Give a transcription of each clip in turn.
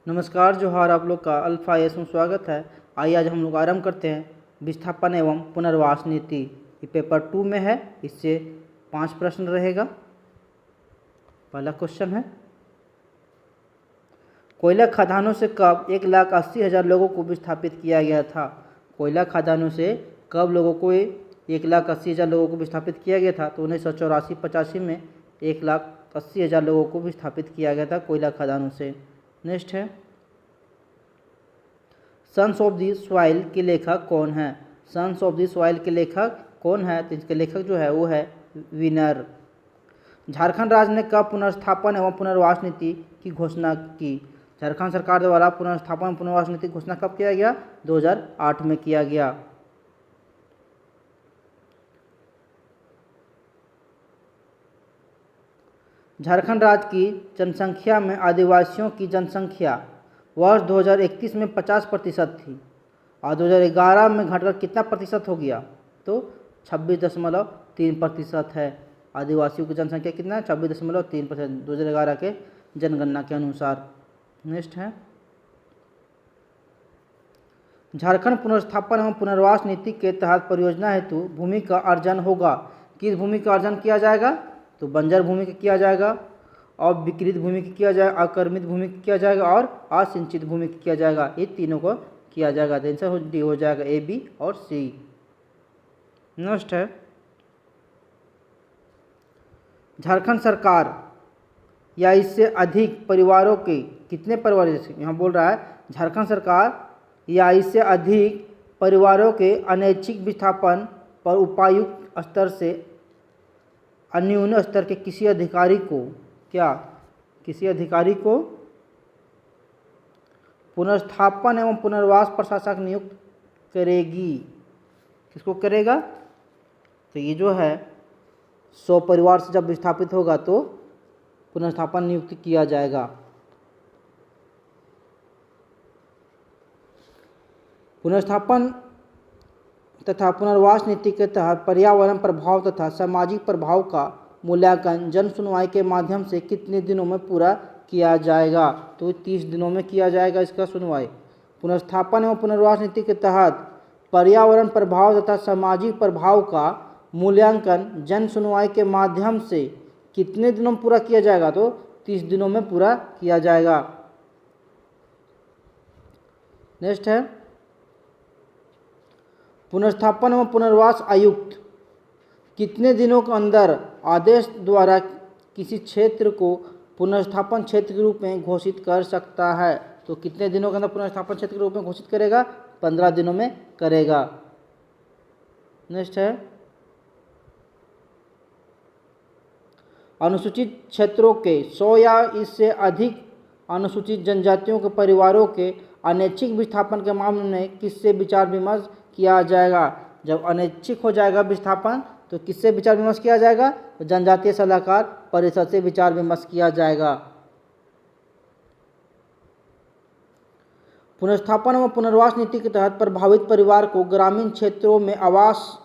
नमस्कार जोहार, आप लोग का अल्फ़ा एस में स्वागत है। आइए आज हम लोग आरंभ करते हैं विस्थापन एवं पुनर्वास नीति। ये पेपर 2 में है, इससे 5 प्रश्न रहेगा। पहला क्वेश्चन है, कोयला खदानों से कब 1,80,000 लोगों को विस्थापित किया गया था? कोयला खदानों से कब लोगों को 1,80,000 लोगों को विस्थापित किया गया था? तो 1984-85 में 1,80,000 लोगों को विस्थापित किया गया था कोयला खदानों से। नेक्स्ट है, सन्स ऑफ द सॉइल के लेखक कौन है? सन्स ऑफ द सॉइल के लेखक कौन है? तो इसके लेखक जो है वो है विनर। झारखंड राज्य ने कब पुनर्स्थापन एवं पुनर्वास नीति की घोषणा की? झारखंड सरकार द्वारा पुनर्स्थापन एवं पुनर्वास नीति की घोषणा कब किया गया? 2008 में किया गया। झारखंड राज्य की जनसंख्या में आदिवासियों की जनसंख्या वर्ष 2021 में 50% थी और 2011 में घटकर कितना प्रतिशत हो गया? तो 26.3% है। आदिवासियों की जनसंख्या कितना है? 26.3% 2011 के जनगणना के अनुसार। नेक्स्ट है, झारखंड पुनर्स्थापन एवं पुनर्वास नीति के तहत परियोजना हेतु भूमि का अर्जन होगा। किस भूमि का अर्जन किया जाएगा? तो बंजर भूमि का किया जाएगा, और विकृत भूमि की किया जाएगा, आक्रमित भूमि की किया जाएगा और असिंचित भूमि की किया जाएगा। ये तीनों को किया जाएगा। तो आंसर डी हो जाएगा ए, बी और सी। नेक्स्ट है, झारखंड सरकार या इससे अधिक परिवारों के कितने परिवार, यहाँ बोल रहा है झारखंड सरकार या इससे अधिक परिवारों के अनैच्छिक विस्थापन पर उपायुक्त स्तर से अन्यून स्तर के किसी अधिकारी को किसी अधिकारी को पुनर्स्थापन एवं पुनर्वास प्रशासक नियुक्त करेगी। किसको करेगा? तो ये जो है 100 परिवार से जब विस्थापित होगा तो पुनर्स्थापन नियुक्त किया जाएगा। पुनर्स्थापन तथा पुनर्वास नीति के तहत पर्यावरण प्रभाव तथा सामाजिक प्रभाव का मूल्यांकन जन सुनवाई के माध्यम से कितने दिनों में पूरा किया जाएगा? तो 30 दिनों में किया जाएगा इसका सुनवाई। पुनर्स्थापन एवं पुनर्वास नीति के तहत पर्यावरण प्रभाव तथा सामाजिक प्रभाव का मूल्यांकन जन सुनवाई के माध्यम से कितने दिनों में पूरा किया जाएगा? तो 30 दिनों में पूरा किया जाएगा। नेक्स्ट है, पुनर्स्थापन एवं पुनर्वास आयुक्त कितने दिनों के अंदर आदेश द्वारा किसी क्षेत्र को पुनर्स्थापन क्षेत्र के रूप में घोषित कर सकता है? तो कितने दिनों के अंदर पुनर्स्थापन क्षेत्र के रूप में घोषित करेगा? 15 दिनों में करेगा। नेक्स्ट है, अनुसूचित क्षेत्रों के 100 या इससे अधिक अनुसूचित जनजातियों के परिवारों के अनैच्छिक विस्थापन के मामले में किससे विचार विमर्श किया जाएगा? जब अनैच्छिक हो जाएगा विस्थापन तो किससे विचार विमर्श किया जाएगा? तो जनजातीय सलाहकार परिषद से विचार विमर्श किया जाएगा। पुनर्स्थापन एवं पुनर्वास नीति के तहत प्रभावित परिवार को ग्रामीण क्षेत्रों में आवास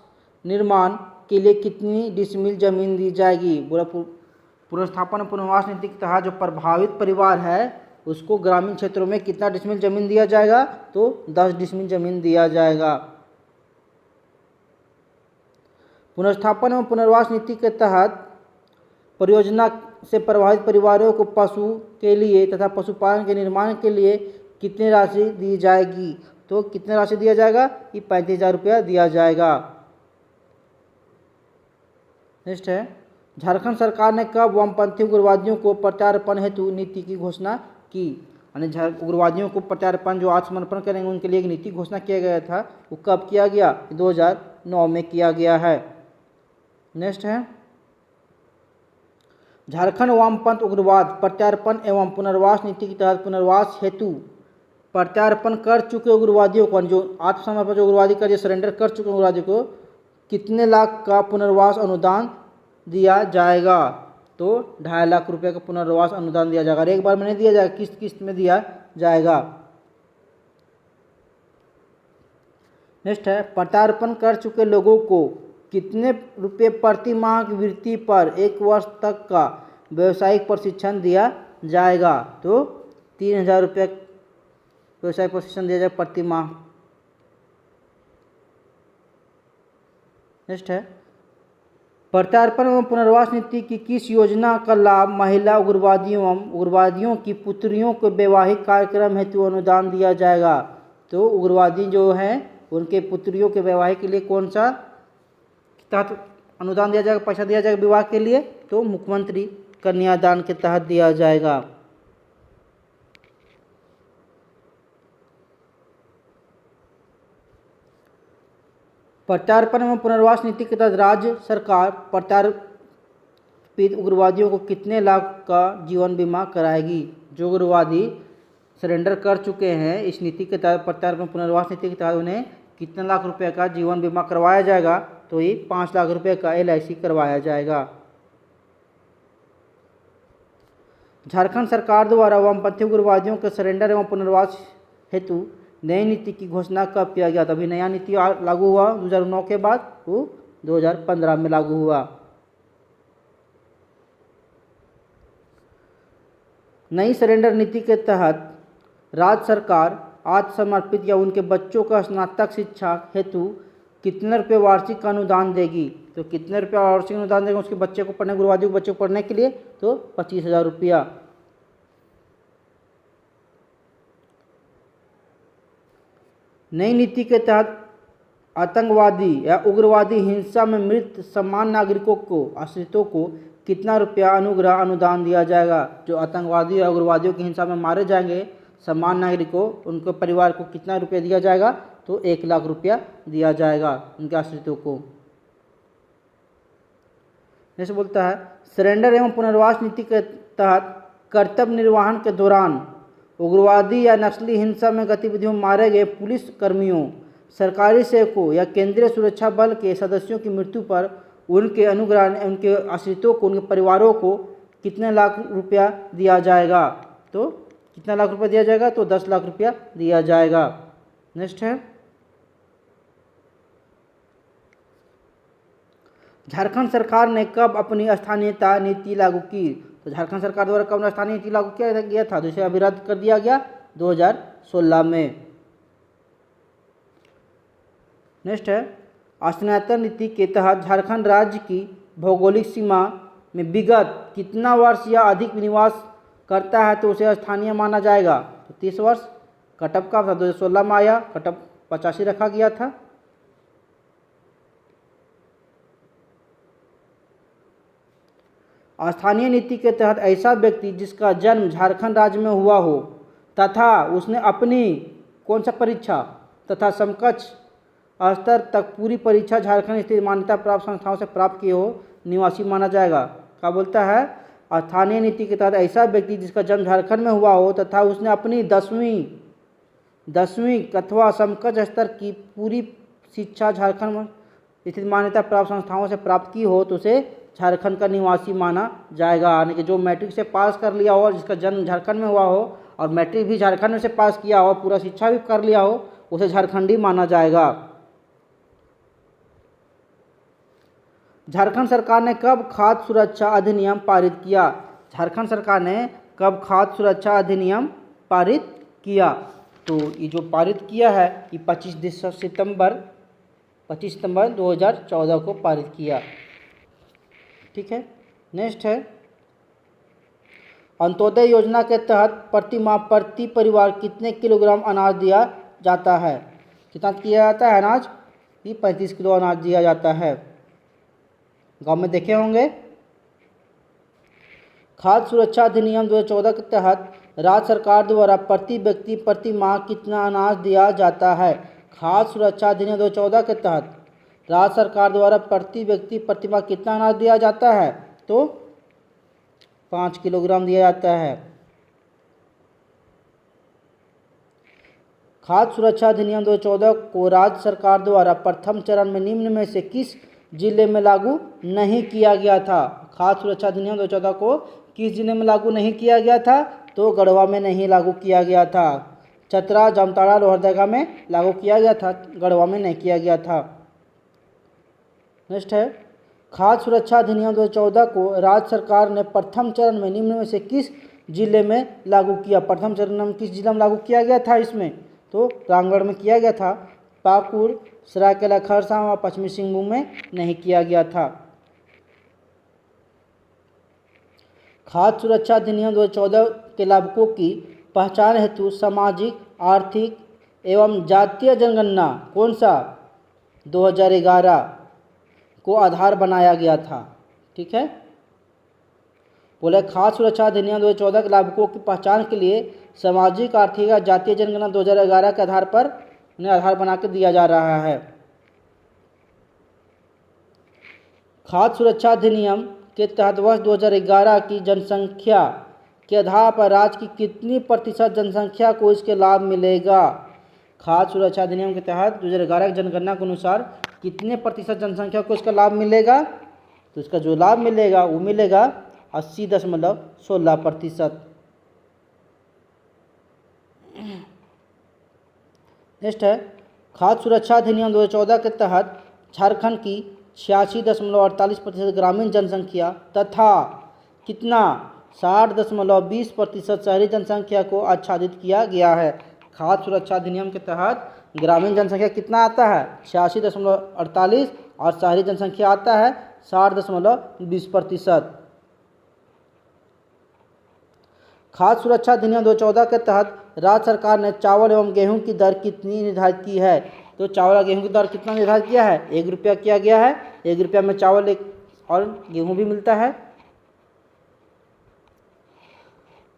निर्माण के लिए कितनी डिसमिल जमीन दी जाएगी? पुनर्स्थापन एवं पुनर्वास नीति के तहत जो प्रभावित परिवार है उसको ग्रामीण क्षेत्रों में कितना डिसमिल जमीन दिया जाएगा? तो 10 डिसमिल जमीन दिया जाएगा। पुनर्स्थापन एवं पुनर्वास नीति के तहत परियोजना से प्रभावित परिवारों को पशु के लिए तथा पशुपालन के निर्माण के लिए कितनी राशि दी जाएगी? तो कितने राशि दिया जाएगा? ये 35,000 रुपया दिया जाएगा। नेक्स्ट है, झारखंड सरकार ने कब वामपंथी उग्रवादियों को प्रत्यार्पण हेतु नीति की घोषणा की? यानी उग्रवादियों को प्रत्यार्पण, जो आत्मसमर्पण करेंगे उनके लिए एक नीति घोषणा किया गया था, वो कब किया गया? 2009 में किया गया है। नेक्स्ट है, झारखंड वामपंथ उग्रवाद प्रत्यार्पण एवं पुनर्वास नीति के तहत पुनर्वास हेतु प्रत्यार्पण कर चुके उग्रवादियों को, जो आत्मसमर्पण जो उग्रवादी का जो सरेंडर कर चुके उग्रवादी को कितने लाख का पुनर्वास अनुदान दिया जाएगा? तो 2.5 लाख रुपये का पुनर्वास अनुदान दिया जाएगा। एक बार में नहीं दिया जाएगा, किस्त किस्त में दिया जाएगा। नेक्स्ट है, प्रत्यार्पण कर चुके लोगों को कितने रुपये प्रति माह की वृत्ति पर 1 वर्ष तक का व्यावसायिक प्रशिक्षण दिया जाएगा? तो 3,000 रुपये व्यवसाय प्रशिक्षण दिया जाए प्रति माह। नेक्स्ट है, प्रत्यार्पण एवं पुनर्वास नीति की किस योजना का लाभ महिला उग्रवादियों एवं उग्रवादियों की पुत्रियों को वैवाहिक कार्यक्रम हेतु अनुदान दिया जाएगा? तो उग्रवादी जो हैं उनके पुत्रियों के वैवाहिक के लिए कौन सा तहत अनुदान दिया जाएगा, पैसा दिया जाएगा विवाह के लिए? तो मुख्यमंत्री कन्यादान के तहत दिया जाएगा। प्रत्यार्पण एवं पुनर्वास नीति के तहत राज्य सरकार प्रत्यार्पित उग्रवादियों को कितने लाख का जीवन बीमा कराएगी? जो उग्रवादी सरेंडर कर चुके हैं इस नीति के तहत, प्रत्यार्पण पुनर्वास नीति के तहत उन्हें कितने लाख रुपए का जीवन बीमा करवाया जाएगा? तो ये 5 लाख रुपए का LIC करवाया जाएगा। झारखंड सरकार द्वारा वामपंथी उग्रवादियों के सरेंडर एवं पुनर्वास हेतु नई नीति की घोषणा कब किया गया था? अभी नया नीति लागू हुआ 2009 के बाद, वो 2015 में लागू हुआ। नई सरेंडर नीति के तहत राज्य सरकार आत्मसमर्पित या उनके बच्चों का स्नातक शिक्षा हेतु कितने रुपये वार्षिक का अनुदान देगी? तो कितने रुपये वार्षिक अनुदान देगा उसके बच्चे को पढ़ने, उग्रवादी के बच्चे को पढ़ने के लिए? तो 25,000 रुपया। नई नीति के तहत आतंकवादी या उग्रवादी हिंसा में मृत समान नागरिकों को, आश्रितों को कितना रुपया अनुग्रह अनुदान दिया जाएगा? जो आतंकवादी या उग्रवादियों की हिंसा में मारे जाएंगे समान नागरिकों, उनके परिवार को कितना रुपया दिया जाएगा? तो 1 लाख रुपया दिया जाएगा उनके आश्रितों को। जैसे बोलता है, सरेंडर एवं पुनर्वास नीति के तहत कर्तव्य निर्वहन के दौरान उग्रवादी या नस्ली हिंसा में गतिविधियों में मारे गए पुलिस कर्मियों, सरकारी सेवकों या केंद्रीय सुरक्षा बल के सदस्यों की मृत्यु पर उनके अनुग्रह, उनके आश्रितों को, उनके परिवारों को कितने लाख रुपया दिया जाएगा? तो कितना लाख रुपया दिया जाएगा? तो 10 लाख रुपया दिया जाएगा। नेक्स्ट है, झारखंड सरकार ने कब अपनी स्थानीयता नीति लागू की? तो झारखंड सरकार द्वारा कब स्थानीय नीति लागू किया गया था? जिसे अभी रद्द कर दिया गया 2016 में। नेक्स्ट है, स्थानीयता नीति के तहत झारखंड राज्य की भौगोलिक सीमा में विगत कितना वर्ष या अधिक निवास करता है तो उसे स्थानीय माना जाएगा? तो 30 वर्ष। कटअप का 2016 में आया, कटअप 85 रखा गया था। स्थानीय नीति के तहत ऐसा व्यक्ति जिसका जन्म झारखंड राज्य में हुआ हो तथा उसने अपनी कौन सा परीक्षा तथा समकक्ष स्तर तक पूरी परीक्षा झारखंड स्थित मान्यता प्राप्त संस्थाओं से प्राप्त किए हो, निवासी माना जाएगा। क्या बोलता है? स्थानीय नीति के तहत ऐसा व्यक्ति जिसका जन्म झारखंड में हुआ हो तथा उसने अपनी 10वीं अथवा समकक्ष स्तर की पूरी शिक्षा झारखंड में स्थित मान्यता प्राप्त संस्थाओं से प्राप्त की हो तो उसे झारखंड का निवासी माना जाएगा। यानी कि जो मैट्रिक से पास कर लिया हो, जिसका जन्म झारखंड में हुआ हो और मैट्रिक भी झारखंड में से पास किया हो, पूरा शिक्षा भी कर लिया हो, उसे झारखंडी माना जाएगा। झारखंड सरकार ने कब खाद्य सुरक्षा अधिनियम पारित किया? झारखंड सरकार ने कब खाद्य सुरक्षा अधिनियम पारित किया? तो ये जो पारित किया है ये 25 सितंबर 2014 को पारित किया। ठीक है। नेक्स्ट है, अंत्योदय योजना के तहत प्रति माह प्रति परिवार कितने किलोग्राम अनाज दिया जाता है? कितना दिया जाता है अनाज? ये 35 किलो अनाज दिया जाता है। गांव में देखे होंगे। खाद्य सुरक्षा अधिनियम 2014 के तहत राज्य सरकार द्वारा प्रति व्यक्ति प्रति माह कितना अनाज दिया जाता है? खाद्य सुरक्षा अधिनियम 2014 के तहत राज्य सरकार द्वारा प्रति व्यक्ति प्रति माह कितना अनाज दिया जाता है? तो 5 किलोग्राम दिया जाता है। खाद्य सुरक्षा अधिनियम 2014 को राज्य सरकार द्वारा प्रथम चरण में निम्न में से किस जिले में लागू नहीं किया गया था? खाद्य सुरक्षा अधिनियम 2014 को किस जिले में लागू नहीं किया गया था? तो गढ़वा में नहीं लागू किया गया था। चतरा, जामताड़ा, लोहरदगा में लागू किया गया था, गढ़वा में नहीं किया गया था। नेक्स्ट है, खाद्य सुरक्षा अधिनियम 2014 को राज्य सरकार ने प्रथम चरण में निम्न में से किस जिले में लागू किया? प्रथम चरण में किस जिला में लागू किया गया था इसमें? तो रामगढ़ में किया गया था। पाकुड़, सरायकेला खरसावां और पश्चिमी सिंहभूम में नहीं किया गया था। खाद्य सुरक्षा अधिनियम 2014 के लाभुकों की पहचान हेतु सामाजिक, आर्थिक एवं जातीय जनगणना कौन सा 2011 को आधार बनाया गया था? ठीक है, बोले खाद्य सुरक्षा अधिनियम 2014 के लाभुकों की पहचान के लिए सामाजिक, आर्थिक या जातीय जनगणना 2011 के आधार पर उन्हें आधार बना के दिया जा रहा है। खाद्य सुरक्षा अधिनियम के तहत वर्ष 2011 की जनसंख्या के आधार पर राज्य की कितनी प्रतिशत जनसंख्या को इसके लाभ मिलेगा? खाद्य सुरक्षा अधिनियम के तहत 2011 की जनगणना के अनुसार कितने प्रतिशत जनसंख्या को इसका लाभ मिलेगा? तो इसका जो लाभ मिलेगा वो मिलेगा 80.16%। नेक्स्ट है, खाद्य सुरक्षा अधिनियम 2014 के तहत झारखंड की 86.48% ग्रामीण जनसंख्या तथा कितना 60.20% शहरी जनसंख्या को आच्छादित किया गया है। खाद्य सुरक्षा अधिनियम के तहत ग्रामीण जनसंख्या कितना आता है? 86.48 और शहरी जनसंख्या आता है 60.20%। खाद्य सुरक्षा अधिनियम 2014 के तहत राज्य सरकार ने चावल एवं गेहूं की दर कितनी निर्धारित की है? तो चावल और गेहूं की दर कितना निर्धारित किया है? 1 रुपया किया गया है। 1 रुपया में चावल और गेहूं भी मिलता है।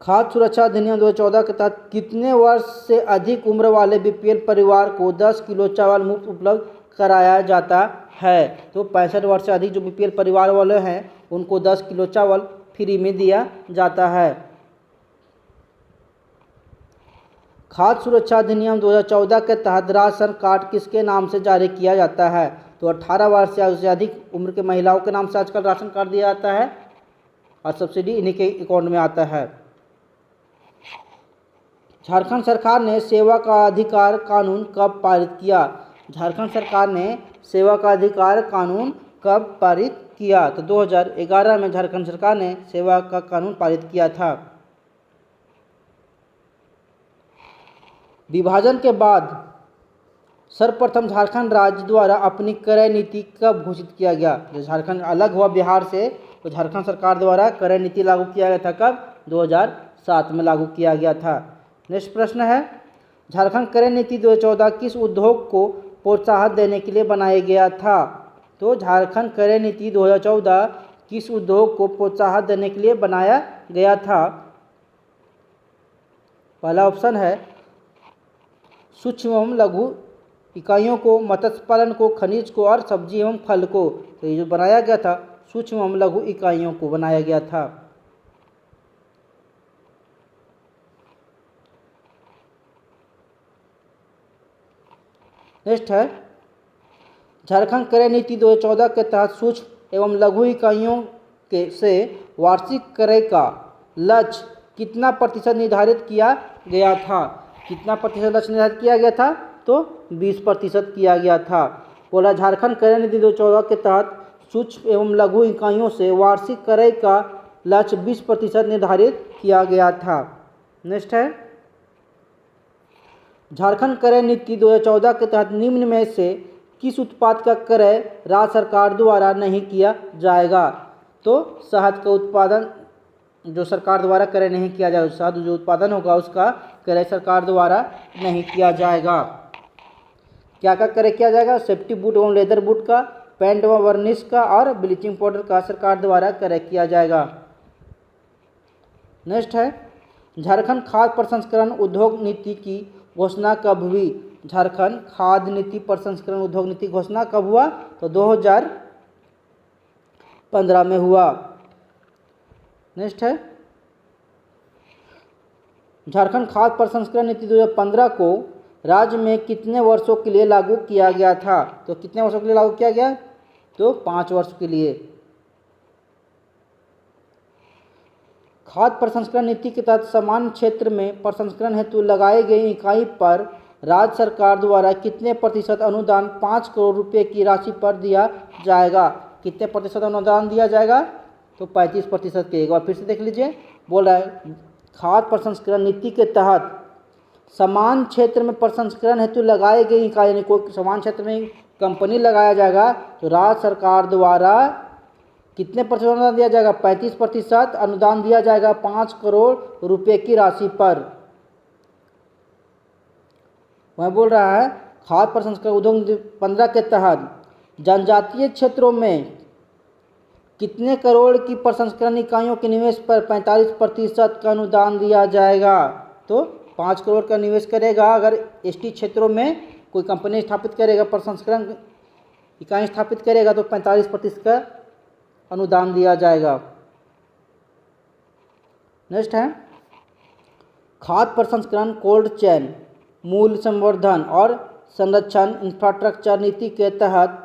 खाद्य सुरक्षा अधिनियम 2014 के तहत कितने वर्ष से अधिक उम्र वाले बीपीएल परिवार को 10 किलो चावल मुफ्त उपलब्ध कराया जाता है? तो 65 वर्ष से अधिक जो बीपीएल परिवार वाले हैं उनको 10 किलो चावल फ्री में दिया जाता है। खाद्य सुरक्षा अधिनियम 2014 के तहत राशन कार्ड किसके नाम से जारी किया जाता है? तो 18 वर्ष या उससे अधिक उम्र के महिलाओं के नाम से आजकल राशन कार्ड दिया जाता है और सब्सिडी इन्हीं के अकाउंट में आता है। झारखंड सरकार ने सेवा का अधिकार कानून कब पारित किया? झारखंड सरकार ने सेवा का अधिकार कानून कब पारित किया? तो 2011 में झारखंड सरकार ने सेवा का कानून पारित किया था। विभाजन के बाद सर्वप्रथम झारखंड राज्य द्वारा अपनी क्रय नीति कब घोषित किया गया? जब झारखंड अलग हुआ बिहार से तो झारखंड सरकार द्वारा क्रय नीति लागू किया गया था। कब? 2007 में लागू किया गया था। नेक्स्ट प्रश्न है, झारखंड क्रय नीति 2014 किस उद्योग को प्रोत्साहन देने के लिए बनाया गया था? तो झारखंड क्रय नीति 2014 किस उद्योग को प्रोत्साहन देने के लिए बनाया गया था? पहला ऑप्शन है सूक्ष्म एवं लघु इकाइयों को, मत्स्य पालन को, खनिज को और सब्जी एवं फल को। तो ये जो बनाया गया था सूक्ष्म एवं लघु इकाइयों को बनाया गया था। नेक्स्ट है, झारखंड क्रय नीति 2014 के तहत सूक्ष्म एवं लघु इकाइयों के से वार्षिक क्रय का लक्ष्य कितना प्रतिशत निर्धारित किया गया था? कितना प्रतिशत लक्ष्य निर्धारित किया गया था? तो 20% किया गया था। बोला झारखंड क्रय नीति 2014 के तहत सूक्ष्म एवं लघु इकाइयों से वार्षिक क्रय का लक्ष्य 20% निर्धारित किया गया था। नेक्स्ट है, झारखंड क्रय नीति 2014 के तहत निम्न में से किस उत्पाद का क्रय राज्य सरकार द्वारा नहीं किया जाएगा? तो शहद का उत्पादन जो सरकार द्वारा क्रय नहीं किया जाएगा, शहद जो उत्पादन होगा उसका क्रय सरकार द्वारा नहीं किया जाएगा। क्या का क्रय किया जाएगा? सेफ्टी बूट एवं लेदर बूट का, पेंट एवं वर्निश का और ब्लीचिंग पाउडर का सरकार द्वारा क्रय किया जाएगा। नेक्स्ट है, झारखंड खाद्य प्रसंस्करण उद्योग नीति की घोषणा कब हुई? झारखंड खाद्य नीति प्रसंस्करण उद्योग नीति घोषणा कब हुआ? तो 2015 में हुआ। नेक्स्ट है, झारखंड खाद्य प्रसंस्करण नीति 2015 को राज्य में कितने वर्षों के लिए लागू किया गया था? तो कितने वर्षों के लिए लागू किया गया? तो 5 वर्ष के लिए। खाद्य प्रसंस्करण नीति के तहत समान क्षेत्र में प्रसंस्करण हेतु लगाई गई इकाई पर राज्य सरकार द्वारा कितने प्रतिशत अनुदान 5 करोड़ रुपए की राशि पर दिया जाएगा? कितने प्रतिशत अनुदान दिया जाएगा? तो 35% के। एक बार फिर से देख लीजिए, बोल रहा है खाद्य प्रसंस्करण नीति के तहत समान क्षेत्र में प्रसंस्करण हेतु लगाई गई इकाई, यानी कोई समान क्षेत्र में कंपनी लगाया जाएगा तो राज्य सरकार द्वारा कितने प्रतिशत अनुदान दिया जाएगा? 35% अनुदान दिया जाएगा 5 करोड़ रुपए की राशि पर। वह बोल रहा है खाद्य प्रसंस्करण उद्योग 15 के तहत जनजातीय क्षेत्रों में कितने करोड़ की प्रसंस्करण इकाइयों के निवेश पर 45% का अनुदान दिया जाएगा? तो 5 करोड़ का निवेश करेगा अगर एसटी क्षेत्रों में कोई कंपनी स्थापित करेगा, प्रसंस्करण इकाई स्थापित करेगा तो 45% का अनुदान दिया जाएगा। नेक्स्ट है खाद्य प्रसंस्करण कोल्ड चेन मूल्य संवर्धन और संरक्षण इंफ्रास्ट्रक्चर नीति के तहत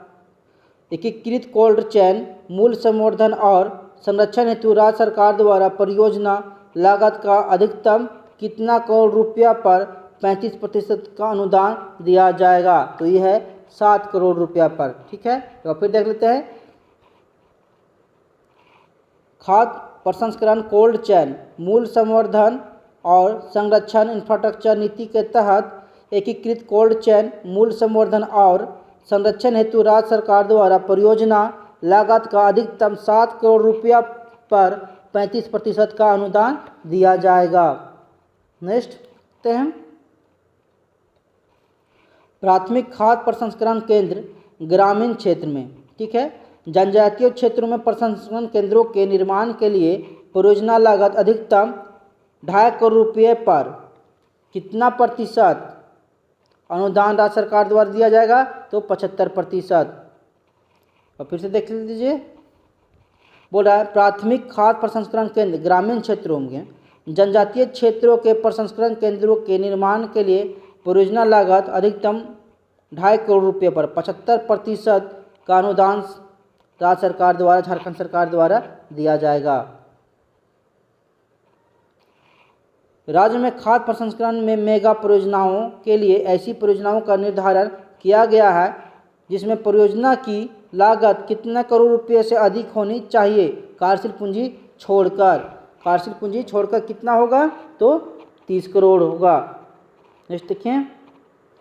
एकीकृत कोल्ड चेन मूल्य संवर्धन और संरक्षण हेतु राज्य सरकार द्वारा परियोजना लागत का अधिकतम कितना करोड़ रुपया पर 35% का अनुदान दिया जाएगा? तो यह है 7 करोड़ रुपया पर। ठीक है, तो फिर देख लेते हैं खाद्य प्रसंस्करण कोल्ड चेन मूल्य संवर्धन और संरक्षण इंफ्रास्ट्रक्चर नीति के तहत एकीकृत कोल्ड चेन मूल्य संवर्धन और संरक्षण हेतु राज्य सरकार द्वारा परियोजना लागत का अधिकतम 7 करोड़ रुपया पर 35% का अनुदान दिया जाएगा। नेक्स्ट हैं प्राथमिक खाद्य प्रसंस्करण केंद्र ग्रामीण क्षेत्र में। ठीक है, जनजातीय क्षेत्रों में प्रसंस्करण केंद्रों के निर्माण के लिए परियोजना लागत अधिकतम 2.5 करोड़ रुपये पर कितना प्रतिशत अनुदान राज्य सरकार द्वारा दिया जाएगा? तो 75%। और फिर से देख लीजिए, बोल रहा है प्राथमिक खाद्य प्रसंस्करण केंद्र ग्रामीण क्षेत्रों में जनजातीय क्षेत्रों के प्रसंस्करण केंद्रों के निर्माण के लिए परियोजना लागत अधिकतम 2.5 करोड़ रुपये पर 75% का अनुदान राज्य सरकार द्वारा, झारखंड सरकार द्वारा दिया जाएगा। राज्य में खाद्य प्रसंस्करण में मेगा परियोजनाओं के लिए ऐसी परियोजनाओं का निर्धारण किया गया है जिसमें परियोजना की लागत कितने करोड़ रुपये से अधिक होनी चाहिए कार्यशील पूंजी छोड़कर? कार्यशील पूंजी छोड़कर कितना होगा? तो 30 करोड़ होगा। नेक्स्ट देखिए,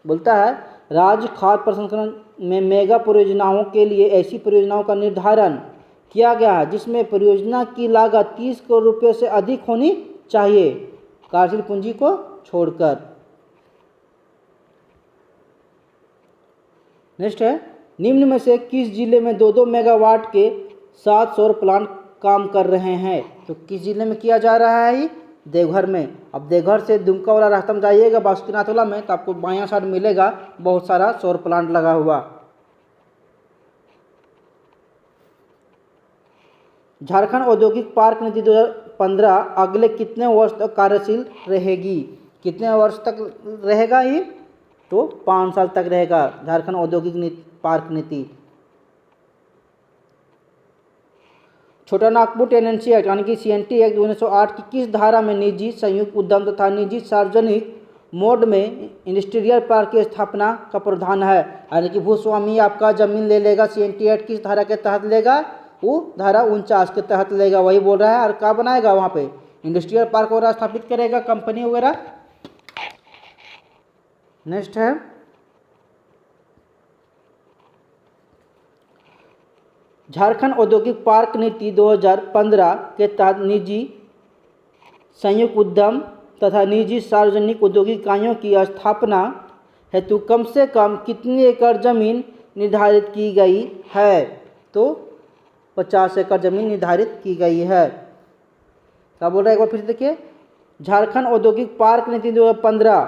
बोलता है राज्य खाद्य प्रसंस्करण में मेगा परियोजनाओं के लिए ऐसी परियोजनाओं का निर्धारण किया गया है जिसमें परियोजना की लागत 30 करोड़ रुपये से अधिक होनी चाहिए कार्यशील पूंजी को छोड़कर। नेक्स्ट है निम्न में से किस जिले में 2-2 मेगावाट के 7 सौर प्लांट काम कर रहे हैं? तो किस जिले में किया जा रहा है? देवघर में। अब देवघर से दुमका वाला रास्ता में जाइएगा बासुकीनाथ वाला में तो आपको बायां साइड मिलेगा बहुत सारा सौर प्लांट लगा हुआ। झारखंड औद्योगिक पार्क नीति 2015 अगले कितने वर्ष तक कार्यशील रहेगी? कितने वर्ष तक रहेगा ये? तो 5 साल तक रहेगा झारखंड औद्योगिक पार्क नीति। छोटा नागपुर टेनेंसी एक्ट यानी कि CNT एक्ट 1908 की किस धारा में निजी संयुक्त उद्यम तथा निजी सार्वजनिक मोड में इंडस्ट्रियल पार्क की स्थापना का प्रावधान है? यानी कि भूस्वामी आपका जमीन ले लेगा, CNT एक्ट किस धारा के तहत लेगा? वो धारा 49 के तहत लेगा। वही बोल रहा है। और क्या बनाएगा वहाँ पे? इंडस्ट्रियल पार्क वगैरह स्थापित करेगा, कंपनी वगैरह। नेक्स्ट है झारखंड औद्योगिक पार्क नीति 2015 के तहत निजी संयुक्त उद्यम तथा निजी सार्वजनिक औद्योगिक इकाइयों की स्थापना हेतु कम से कम कितनी एकड़ जमीन निर्धारित की गई है? तो 50 एकड़ जमीन निर्धारित की गई है। क्या बोल रहा है एक बार फिर देखिए, झारखंड औद्योगिक पार्क नीति 2015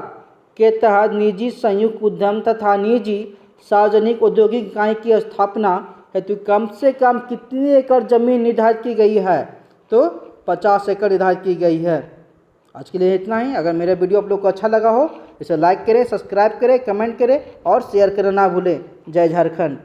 के तहत निजी संयुक्त उद्यम तथा निजी सार्वजनिक औद्योगिक इकाई की स्थापना हेतु कम से कम कितनी एकड़ जमीन निर्धारित की गई है? तो 50 एकड़ निर्धारित की गई है। आज के लिए इतना ही। अगर मेरा वीडियो आप लोग को अच्छा लगा हो इसे लाइक करें, सब्सक्राइब करें, कमेंट करें और शेयर करना ना भूलें। जय झारखंड।